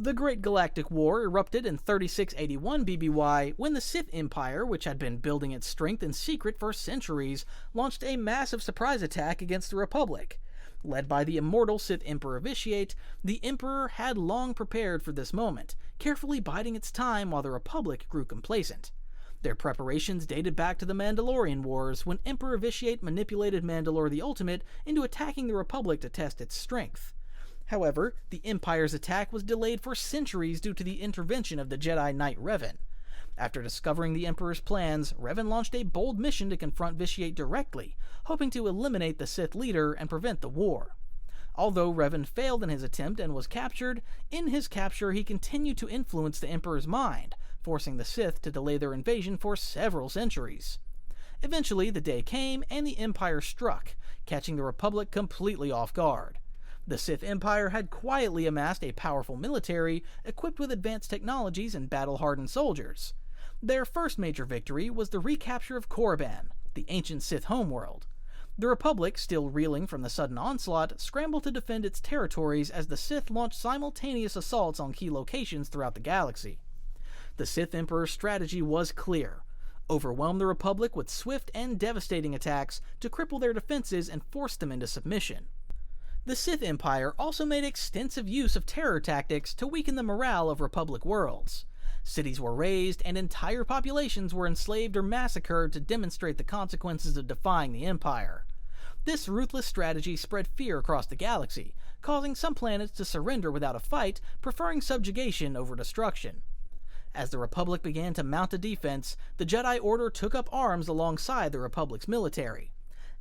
The Great Galactic War erupted in 3681 BBY when the Sith Empire, which had been building its strength in secret for centuries, launched a massive surprise attack against the Republic. Led by the immortal Sith Emperor Vitiate, the Emperor had long prepared for this moment, carefully biding its time while the Republic grew complacent. Their preparations dated back to the Mandalorian Wars, when Emperor Vitiate manipulated Mandalore the Ultimate into attacking the Republic to test its strength. However, the Empire's attack was delayed for centuries due to the intervention of the Jedi Knight Revan. After discovering the Emperor's plans, Revan launched a bold mission to confront Vitiate directly, hoping to eliminate the Sith leader and prevent the war. Although Revan failed in his attempt and was captured, in his capture he continued to influence the Emperor's mind, forcing the Sith to delay their invasion for several centuries. Eventually, the day came and the Empire struck, catching the Republic completely off guard. The Sith Empire had quietly amassed a powerful military equipped with advanced technologies and battle-hardened soldiers. Their first major victory was the recapture of Korriban, the ancient Sith homeworld. The Republic, still reeling from the sudden onslaught, scrambled to defend its territories as the Sith launched simultaneous assaults on key locations throughout the galaxy. The Sith Emperor's strategy was clear: overwhelm the Republic with swift and devastating attacks to cripple their defenses and force them into submission. The Sith Empire also made extensive use of terror tactics to weaken the morale of Republic worlds. Cities were razed, and entire populations were enslaved or massacred to demonstrate the consequences of defying the Empire. This ruthless strategy spread fear across the galaxy, causing some planets to surrender without a fight, preferring subjugation over destruction. As the Republic began to mount a defense, the Jedi Order took up arms alongside the Republic's military.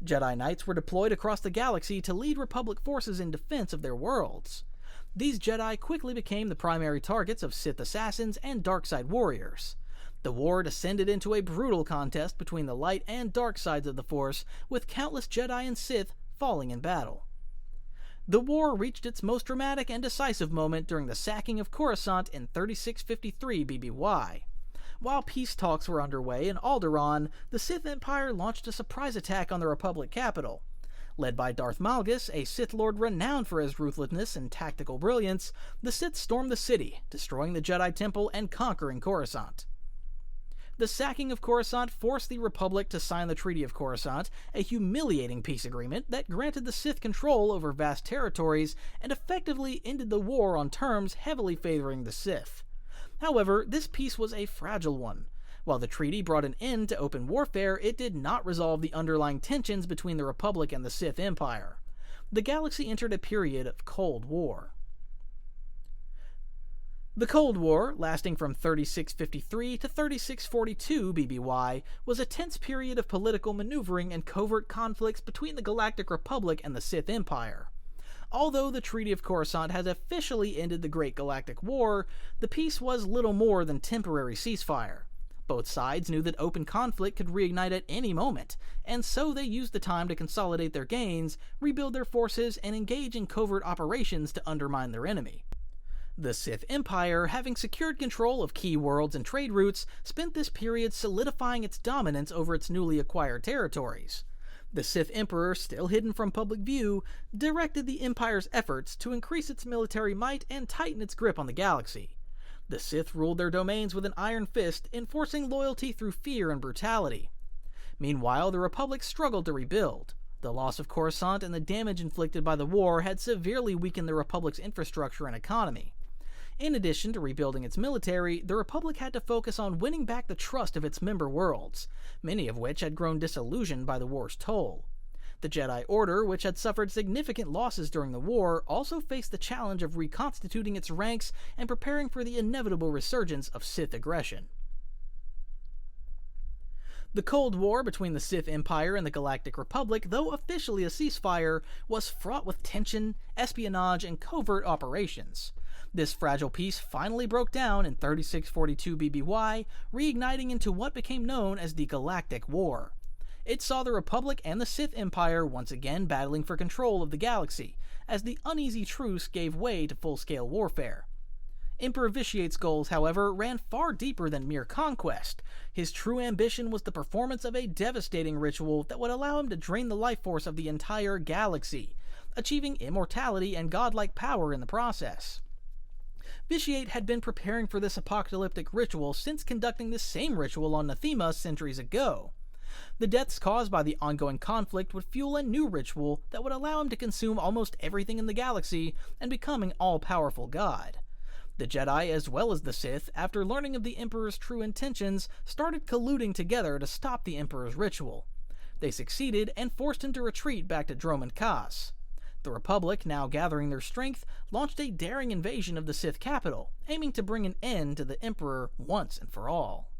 Jedi Knights were deployed across the galaxy to lead Republic forces in defense of their worlds. These Jedi quickly became the primary targets of Sith assassins and dark-side warriors. The war descended into a brutal contest between the light and dark sides of the Force, with countless Jedi and Sith falling in battle. The war reached its most dramatic and decisive moment during the sacking of Coruscant in 3653 BBY. While peace talks were underway in Alderaan, the Sith Empire launched a surprise attack on the Republic capital. Led by Darth Malgus, a Sith Lord renowned for his ruthlessness and tactical brilliance, the Sith stormed the city, destroying the Jedi Temple and conquering Coruscant. The sacking of Coruscant forced the Republic to sign the Treaty of Coruscant, a humiliating peace agreement that granted the Sith control over vast territories and effectively ended the war on terms heavily favoring the Sith. However, this peace was a fragile one. While the treaty brought an end to open warfare, it did not resolve the underlying tensions between the Republic and the Sith Empire. The galaxy entered a period of Cold War. The Cold War, lasting from 3653 to 3642 BBY, was a tense period of political maneuvering and covert conflicts between the Galactic Republic and the Sith Empire. Although the Treaty of Coruscant has officially ended the Great Galactic War, the peace was little more than temporary ceasefire. Both sides knew that open conflict could reignite at any moment, and so they used the time to consolidate their gains, rebuild their forces, and engage in covert operations to undermine their enemy. The Sith Empire, having secured control of key worlds and trade routes, spent this period solidifying its dominance over its newly acquired territories. The Sith Emperor, still hidden from public view, directed the Empire's efforts to increase its military might and tighten its grip on the galaxy. The Sith ruled their domains with an iron fist, enforcing loyalty through fear and brutality. Meanwhile, the Republic struggled to rebuild. The loss of Coruscant and the damage inflicted by the war had severely weakened the Republic's infrastructure and economy. In addition to rebuilding its military, the Republic had to focus on winning back the trust of its member worlds, many of which had grown disillusioned by the war's toll. The Jedi Order, which had suffered significant losses during the war, also faced the challenge of reconstituting its ranks and preparing for the inevitable resurgence of Sith aggression. The Cold War between the Sith Empire and the Galactic Republic, though officially a ceasefire, was fraught with tension, espionage, and covert operations. This fragile peace finally broke down in 3642 BBY, reigniting into what became known as the Galactic War. It saw the Republic and the Sith Empire once again battling for control of the galaxy, as the uneasy truce gave way to full-scale warfare. Emperor Vitiate's goals, however, ran far deeper than mere conquest. His true ambition was the performance of a devastating ritual that would allow him to drain the life force of the entire galaxy, achieving immortality and godlike power in the process. Vitiate had been preparing for this apocalyptic ritual since conducting the same ritual on Nathema centuries ago. The deaths caused by the ongoing conflict would fuel a new ritual that would allow him to consume almost everything in the galaxy and become an all-powerful god. The Jedi, as well as the Sith, after learning of the Emperor's true intentions, started colluding together to stop the Emperor's ritual. They succeeded and forced him to retreat back to Dromund Kaas. The Republic, now gathering their strength, launched a daring invasion of the Sith capital, aiming to bring an end to the Emperor once and for all.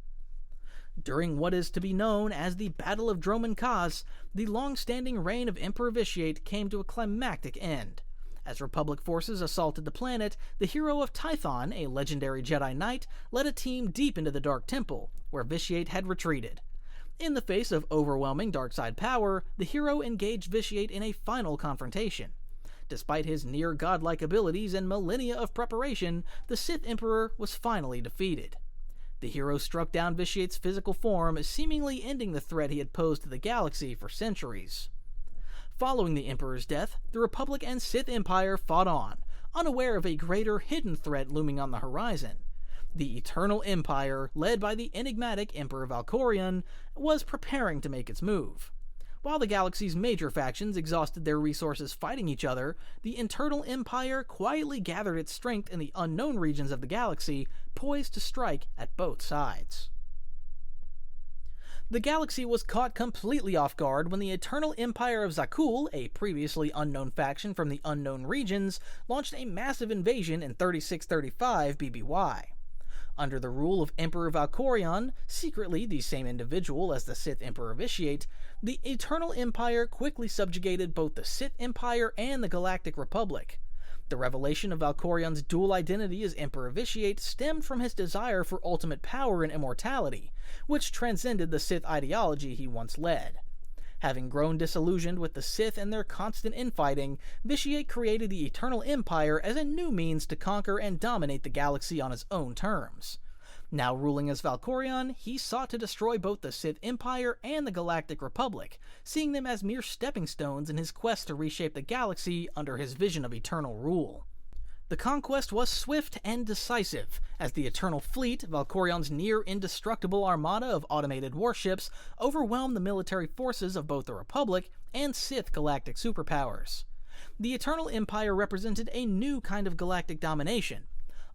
During what is to be known as the Battle of Dromund Kaas, the long-standing reign of Emperor Vitiate came to a climactic end. As Republic forces assaulted the planet, the hero of Tython, a legendary Jedi Knight, led a team deep into the Dark Temple, where Vitiate had retreated. In the face of overwhelming dark-side power, the hero engaged Vitiate in a final confrontation. Despite his near-godlike abilities and millennia of preparation, the Sith Emperor was finally defeated. The hero struck down Vitiate's physical form, seemingly ending the threat he had posed to the galaxy for centuries. Following the Emperor's death, the Republic and Sith Empire fought on, unaware of a greater hidden threat looming on the horizon. The Eternal Empire, led by the enigmatic Emperor Valkorion, was preparing to make its move. While the galaxy's major factions exhausted their resources fighting each other, the Eternal Empire quietly gathered its strength in the unknown regions of the galaxy, poised to strike at both sides. The galaxy was caught completely off guard when the Eternal Empire of Zakuul, a previously unknown faction from the unknown regions, launched a massive invasion in 3635 BBY. Under the rule of Emperor Valkorion, secretly the same individual as the Sith Emperor Vitiate, the Eternal Empire quickly subjugated both the Sith Empire and the Galactic Republic. The revelation of Valkorion's dual identity as Emperor Vitiate stemmed from his desire for ultimate power and immortality, which transcended the Sith ideology he once led. Having grown disillusioned with the Sith and their constant infighting, Vitiate created the Eternal Empire as a new means to conquer and dominate the galaxy on his own terms. Now ruling as Valkorion, he sought to destroy both the Sith Empire and the Galactic Republic, seeing them as mere stepping stones in his quest to reshape the galaxy under his vision of eternal rule. The conquest was swift and decisive, as the Eternal Fleet, Valkorion's near-indestructible armada of automated warships, overwhelmed the military forces of both the Republic and Sith galactic superpowers. The Eternal Empire represented a new kind of galactic domination.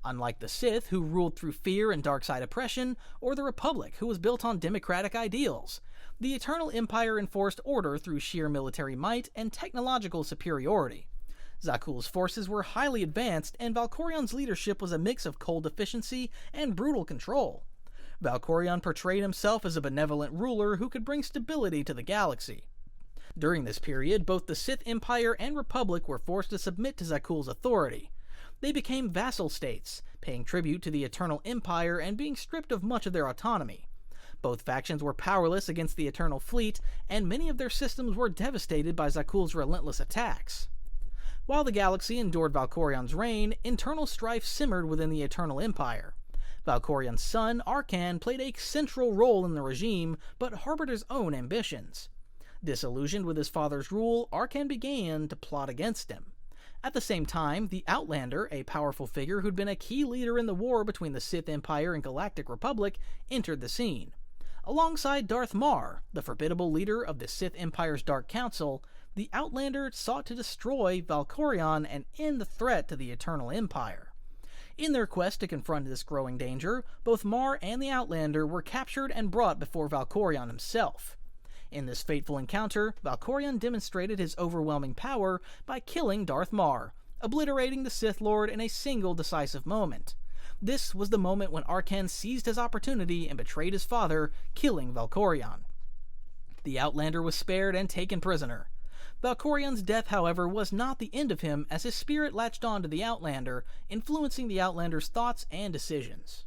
Unlike the Sith, who ruled through fear and dark-side oppression, or the Republic, who was built on democratic ideals, the Eternal Empire enforced order through sheer military might and technological superiority. Zakuul's forces were highly advanced, and Valkorion's leadership was a mix of cold efficiency and brutal control. Valkorion portrayed himself as a benevolent ruler who could bring stability to the galaxy. During this period, both the Sith Empire and Republic were forced to submit to Zakuul's authority. They became vassal states, paying tribute to the Eternal Empire and being stripped of much of their autonomy. Both factions were powerless against the Eternal Fleet, and many of their systems were devastated by Zakuul's relentless attacks. While the galaxy endured Valkorion's reign, internal strife simmered within the Eternal Empire. Valkorion's son, Arcann, played a central role in the regime, but harbored his own ambitions. Disillusioned with his father's rule, Arcann began to plot against him. At the same time, the Outlander, a powerful figure who'd been a key leader in the war between the Sith Empire and Galactic Republic, entered the scene. Alongside Darth Mar, the formidable leader of the Sith Empire's Dark Council, the Outlander sought to destroy Valkorion and end the threat to the Eternal Empire. In their quest to confront this growing danger, both Mar and the Outlander were captured and brought before Valkorion himself. In this fateful encounter, Valkorion demonstrated his overwhelming power by killing Darth Mar, obliterating the Sith Lord in a single decisive moment. This was the moment when Arcann seized his opportunity and betrayed his father, killing Valkorion. The Outlander was spared and taken prisoner. Valkorion's death, however, was not the end of him, as his spirit latched on to the Outlander, influencing the Outlander's thoughts and decisions.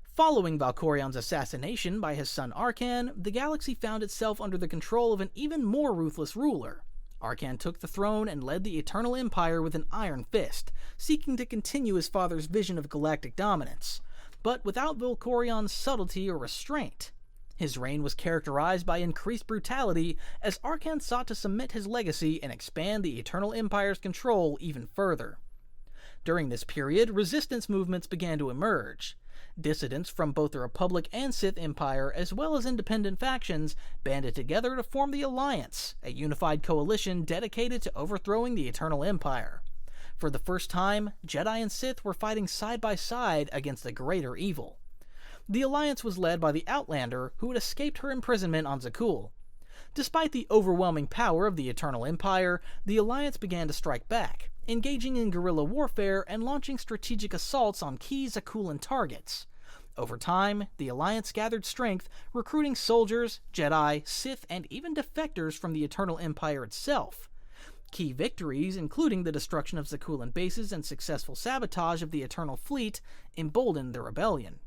Following Valkorion's assassination by his son Arcann, the galaxy found itself under the control of an even more ruthless ruler. Arcann took the throne and led the Eternal Empire with an iron fist, seeking to continue his father's vision of galactic dominance, but without Valkorion's subtlety or restraint. His reign was characterized by increased brutality, as Arcann sought to cement his legacy and expand the Eternal Empire's control even further. During this period, resistance movements began to emerge. Dissidents from both the Republic and Sith Empire, as well as independent factions, banded together to form the Alliance, a unified coalition dedicated to overthrowing the Eternal Empire. For the first time, Jedi and Sith were fighting side by side against a greater evil. The Alliance was led by the Outlander, who had escaped her imprisonment on Zakuul. Despite the overwhelming power of the Eternal Empire, the Alliance began to strike back, engaging in guerrilla warfare and launching strategic assaults on key Zakuulan targets. Over time, the Alliance gathered strength, recruiting soldiers, Jedi, Sith, and even defectors from the Eternal Empire itself. Key victories, including the destruction of Zakuulan bases and successful sabotage of the Eternal Fleet, emboldened the rebellion.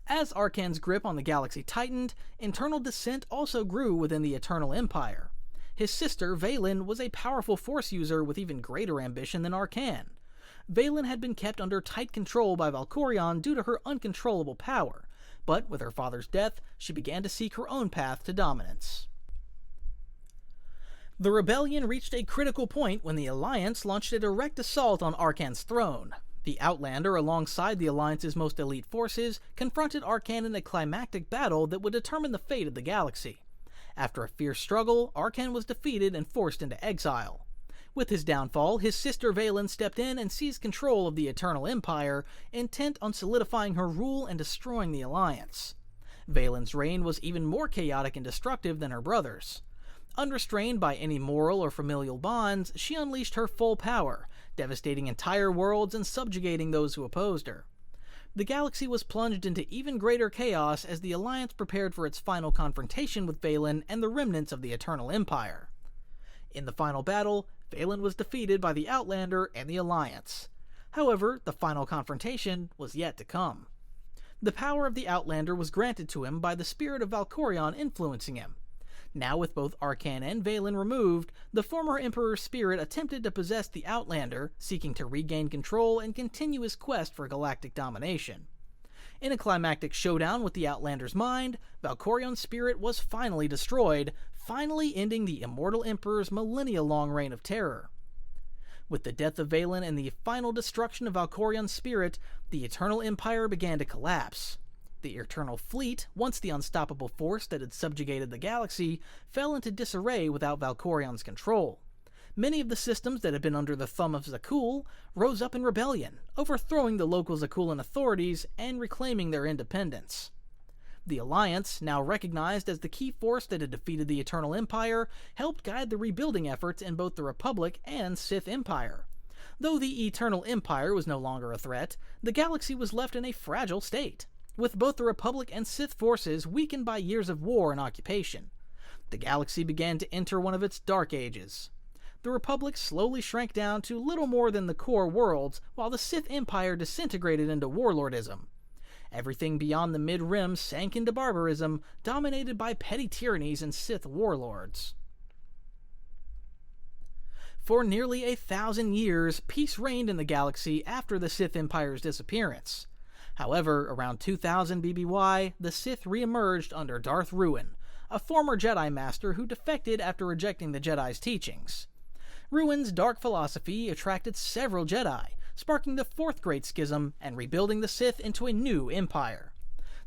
As Arcan's grip on the galaxy tightened, internal dissent also grew within the Eternal Empire. His sister, Vaylin, was a powerful Force user with even greater ambition than Arcan. Vaylin had been kept under tight control by Valkorion due to her uncontrollable power, but with her father's death, she began to seek her own path to dominance. The rebellion reached a critical point when the Alliance launched a direct assault on Arcan's throne. The Outlander, alongside the Alliance's most elite forces, confronted Arcan in a climactic battle that would determine the fate of the galaxy. After a fierce struggle, Arcan was defeated and forced into exile. With his downfall, his sister Vaylin stepped in and seized control of the Eternal Empire, intent on solidifying her rule and destroying the Alliance. Vaylin's reign was even more chaotic and destructive than her brother's. Unrestrained by any moral or familial bonds, she unleashed her full power, devastating entire worlds and subjugating those who opposed her. The galaxy was plunged into even greater chaos as the Alliance prepared for its final confrontation with Vaylin and the remnants of the Eternal Empire. In the final battle, Vaylin was defeated by the Outlander and the Alliance. However, the final confrontation was yet to come. The power of the Outlander was granted to him by the spirit of Valkorion influencing him. Now with both Arcan and Vaylin removed, the former Emperor's spirit attempted to possess the Outlander, seeking to regain control and continue his quest for galactic domination. In a climactic showdown with the Outlander's mind, Valkorion's spirit was finally destroyed, finally ending the immortal Emperor's millennia-long reign of terror. With the death of Vaylin and the final destruction of Valkorion's spirit, the Eternal Empire began to collapse. The Eternal Fleet, once the unstoppable force that had subjugated the galaxy, fell into disarray without Valkorion's control. Many of the systems that had been under the thumb of Zakuul rose up in rebellion, overthrowing the local Zakuulan authorities and reclaiming their independence. The Alliance, now recognized as the key force that had defeated the Eternal Empire, helped guide the rebuilding efforts in both the Republic and Sith Empire. Though the Eternal Empire was no longer a threat, the galaxy was left in a fragile state, with both the Republic and Sith forces weakened by years of war and occupation. The galaxy began to enter one of its dark ages. The Republic slowly shrank down to little more than the core worlds, while the Sith Empire disintegrated into warlordism. Everything beyond the Mid-Rim sank into barbarism, dominated by petty tyrannies and Sith warlords. For nearly 1,000 years, peace reigned in the galaxy after the Sith Empire's disappearance. However, around 2000 BBY, the Sith re-emerged under Darth Ruin, a former Jedi Master who defected after rejecting the Jedi's teachings. Ruin's dark philosophy attracted several Jedi, sparking the Fourth Great Schism and rebuilding the Sith into a new empire.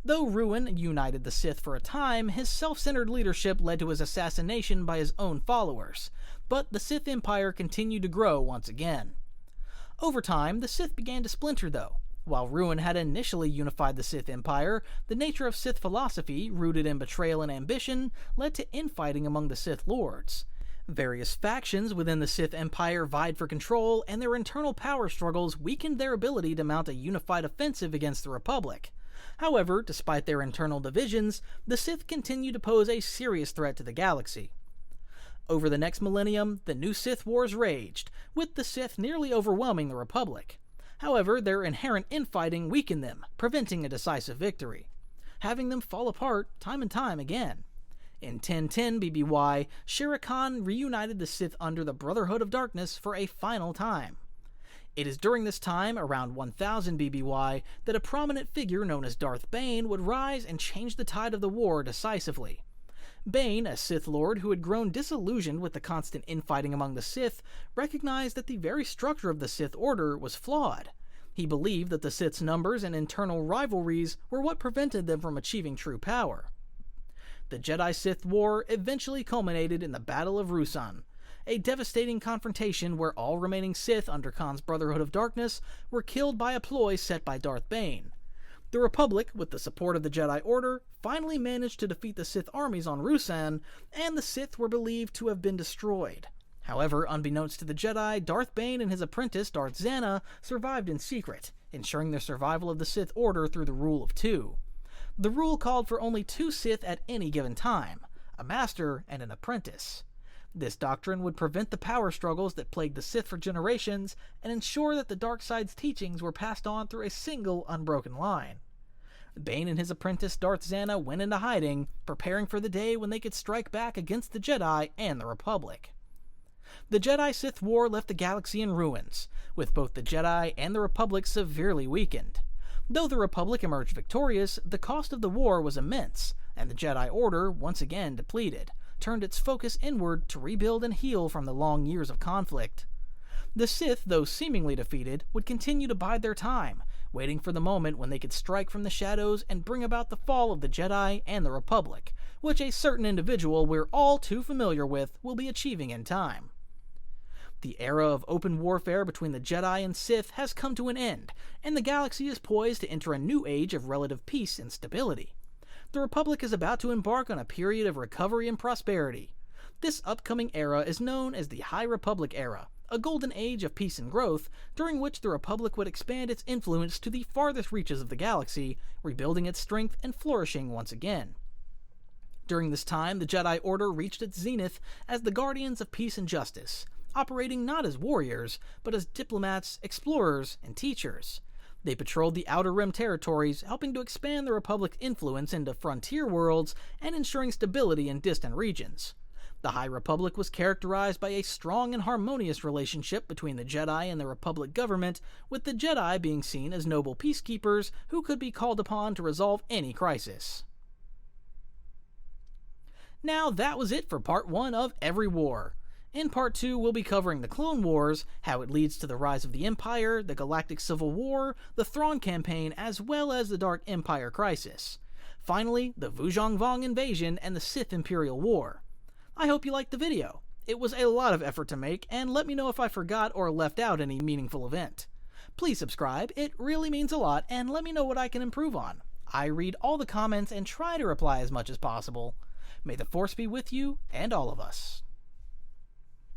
Though Ruin united the Sith for a time, his self-centered leadership led to his assassination by his own followers, but the Sith Empire continued to grow once again. Over time, the Sith began to splinter though. While Ruin had initially unified the Sith Empire, the nature of Sith philosophy, rooted in betrayal and ambition, led to infighting among the Sith Lords. Various factions within the Sith Empire vied for control, and their internal power struggles weakened their ability to mount a unified offensive against the Republic. However, despite their internal divisions, the Sith continued to pose a serious threat to the galaxy. Over the next millennium, the new Sith Wars raged, with the Sith nearly overwhelming the Republic. However, their inherent infighting weakened them, preventing a decisive victory, having them fall apart time and time again. In 1010 BBY, Shere Khan reunited the Sith under the Brotherhood of Darkness for a final time. It is during this time, around 1000 BBY, that a prominent figure known as Darth Bane would rise and change the tide of the war decisively. Bane, a Sith Lord who had grown disillusioned with the constant infighting among the Sith, recognized that the very structure of the Sith Order was flawed. He believed that the Sith's numbers and internal rivalries were what prevented them from achieving true power. The Jedi-Sith War eventually culminated in the Battle of Ruusan, a devastating confrontation where all remaining Sith under Khan's Brotherhood of Darkness were killed by a ploy set by Darth Bane. The Republic, with the support of the Jedi Order, finally managed to defeat the Sith armies on Ruusan, and the Sith were believed to have been destroyed. However, unbeknownst to the Jedi, Darth Bane and his apprentice, Darth Zana, survived in secret, ensuring the survival of the Sith Order through the Rule of Two. The rule called for only 2 Sith at any given time, a master and an apprentice. This doctrine would prevent the power struggles that plagued the Sith for generations and ensure that the dark side's teachings were passed on through a single unbroken line. Bane and his apprentice Darth Zana went into hiding, preparing for the day when they could strike back against the Jedi and the Republic. The Jedi-Sith War left the galaxy in ruins, with both the Jedi and the Republic severely weakened. Though the Republic emerged victorious, the cost of the war was immense, and the Jedi Order, once again depleted, turned its focus inward to rebuild and heal from the long years of conflict. The Sith, though seemingly defeated, would continue to bide their time, waiting for the moment when they could strike from the shadows and bring about the fall of the Jedi and the Republic, which a certain individual we're all too familiar with will be achieving in time. The era of open warfare between the Jedi and Sith has come to an end, and the galaxy is poised to enter a new age of relative peace and stability. The Republic is about to embark on a period of recovery and prosperity. This upcoming era is known as the High Republic era, a golden age of peace and growth, during which the Republic would expand its influence to the farthest reaches of the galaxy, rebuilding its strength and flourishing once again. During this time, the Jedi Order reached its zenith as the guardians of peace and justice, operating not as warriors, but as diplomats, explorers, and teachers. They patrolled the Outer Rim territories, helping to expand the Republic's influence into frontier worlds and ensuring stability in distant regions. The High Republic was characterized by a strong and harmonious relationship between the Jedi and the Republic government, with the Jedi being seen as noble peacekeepers who could be called upon to resolve any crisis. Now that was it for Part 1 of Every War. In Part 2, we'll be covering the Clone Wars, how it leads to the rise of the Empire, the Galactic Civil War, the Thrawn Campaign, as well as the Dark Empire Crisis. Finally, the Vujong Vong invasion and the Sith Imperial War. I hope you liked the video. It was a lot of effort to make, and let me know if I forgot or left out any meaningful event. Please subscribe, it really means a lot, and let me know what I can improve on. I read all the comments and try to reply as much as possible. May the Force be with you and all of us.